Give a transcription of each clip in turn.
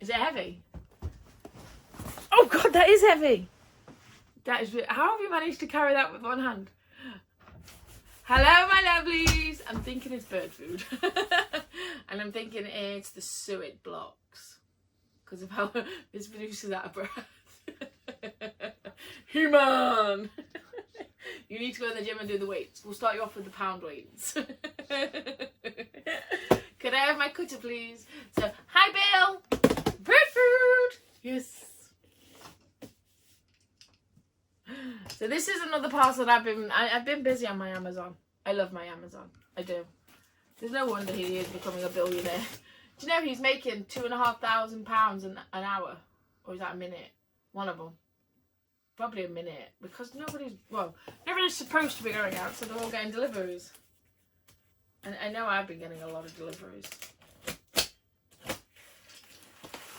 Is it heavy? Oh God, that is heavy. That is. How have you managed to carry that with one hand? Hello, my lovelies. I'm thinking it's bird food, and I'm thinking it's the suet blocks because of how this produces out of breath. Human. You need to go in the gym and do the weights. We'll start you off with the pound weights. Could I have my cutter, please? So, hi, Bill. Bird food. Yes. So this is another parcel that I've been busy on my Amazon. I love my Amazon. I do. There's no wonder he is becoming a billionaire. Do you know he's making £2,500 an hour? Or is that a minute? One of them. Probably a minute. Because nobody's supposed to be going out, so they're all getting deliveries. And I know I've been getting a lot of deliveries.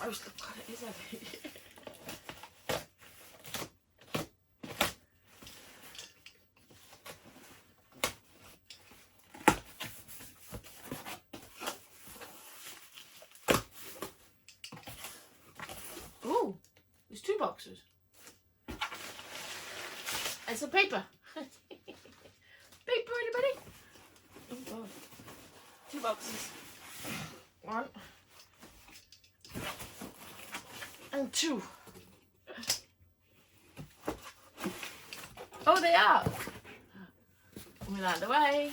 Oh, God, it is heavy. Oh, there's 2 boxes. And some paper. Paper, anybody? Oh, God. 2 boxes. 1. And 2. Oh, they are. Move out of the way.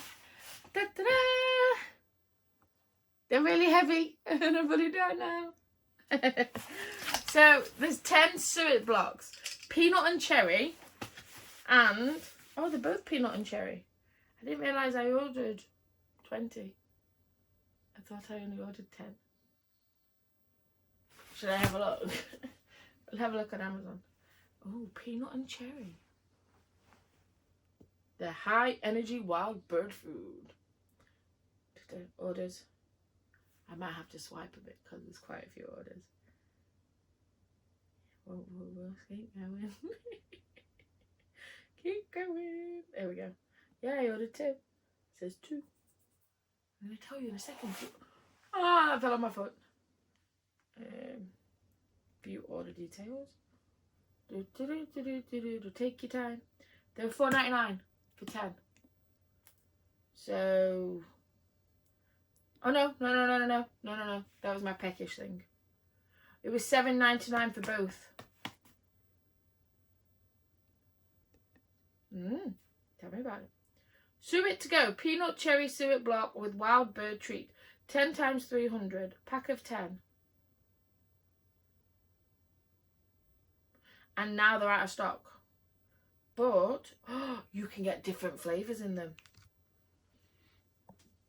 Da-da-da. They're really heavy. And I'm putting it down now. So, there's 10 suet blocks. Peanut and cherry. And, oh, they're both peanut and cherry. I didn't realise I ordered 20. I thought I only ordered 10. Should I have a look? We'll have a look on Amazon. Oh, peanut and cherry. The high energy wild bird food. Orders. I might have to swipe a bit because there's quite a few orders. Whoa, keep going. Keep going. There we go. Yeah, I ordered 2. It says 2. I'm going to tell you in a second. Ah, that fell on my foot. View order details. Take your time. They were $4.99 for 10. So, oh no. That was my peckish thing. It was $7.99 for both. Tell me about it. Suet to go. Peanut cherry suet block with wild bird treat. 10 times 300. Pack of 10. And now they're out of stock. But you can get different flavours in them.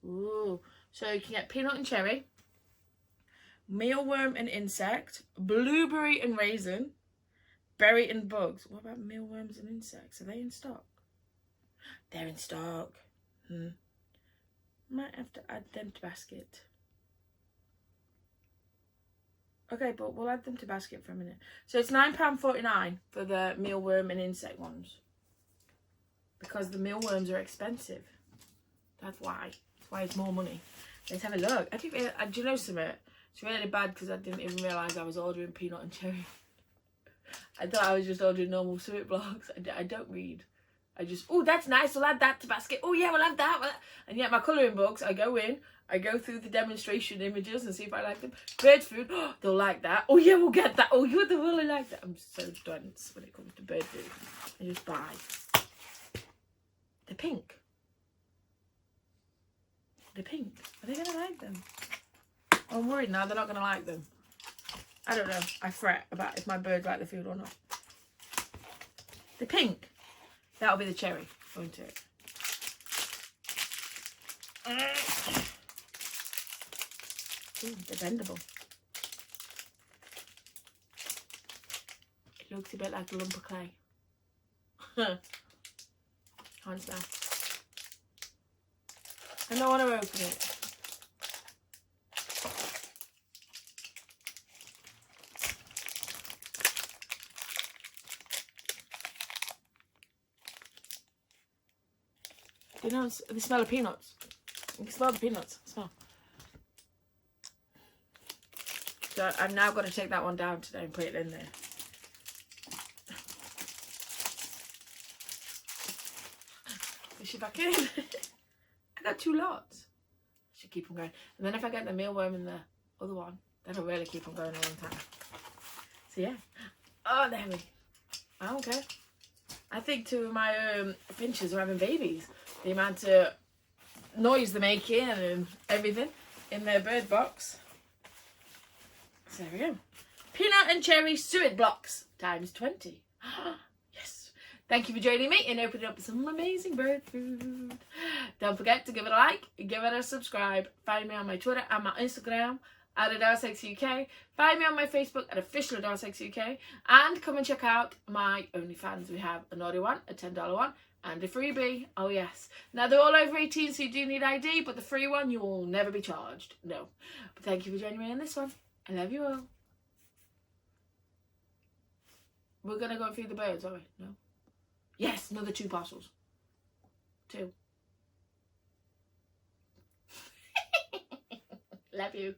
Ooh. So you can get peanut and cherry, mealworm and insect, blueberry and raisin, berry and bugs. What about mealworms and insects? Are they in stock? They're in stock. Might have to add them to basket. Okay, but we'll add them to basket for a minute. So it's £9.49 for the mealworm and insect ones. Because the mealworms are expensive. That's why. That's why it's more money. Let's have a look. Do you know something? It's really bad because I didn't even realise I was ordering peanut and cherry. I thought I was just ordering normal suet blocks. I don't read. I just, oh, that's nice. We'll add that to basket. Oh, yeah, we'll have that. And yet my colouring books, I go in. I go through the demonstration images and see if I like them. Bird food, oh, they'll like that. Oh, yeah, we'll get that. Oh, you will really like that. I'm so dense when it comes to bird food. I just buy. They're pink. They're pink. Are they going to like them? I'm worried now they're not going to like them. I don't know. I fret about if my birds like the food or not. They're pink. That'll be the cherry, won't it? Ooh, they're bendable. It looks a bit like a lump of clay. Can't smell. I don't want to open it. You know, the smell of peanuts. You can smell the peanuts. Smell. So I've now got to take that one down today and put it in there. Is she back in? I got 2 lots. I should keep them going. And then if I get the mealworm in the other one, then I'll really keep them going a long time. So yeah. Oh, there we. I don't care. I think 2 of my finches are having babies. The amount of noise they're making and everything in their bird box. So there we go. Peanut and cherry suet blocks times 20. Yes. Thank you for joining me and opening up some amazing bird food. Don't forget to give it a like, give it a subscribe. Find me on my Twitter and my Instagram at Adelesexyuk. Find me on my Facebook at official Adelesexyuk. And come and check out my OnlyFans. We have a naughty one, a $10 one, and a freebie. Oh yes. Now they're all over 18, so you do need ID, but the free one you will never be charged. No. But thank you for joining me in this one. I love you all. We're gonna go and feed the birds, are we? No. Yes, another 2 parcels. 2. Love you.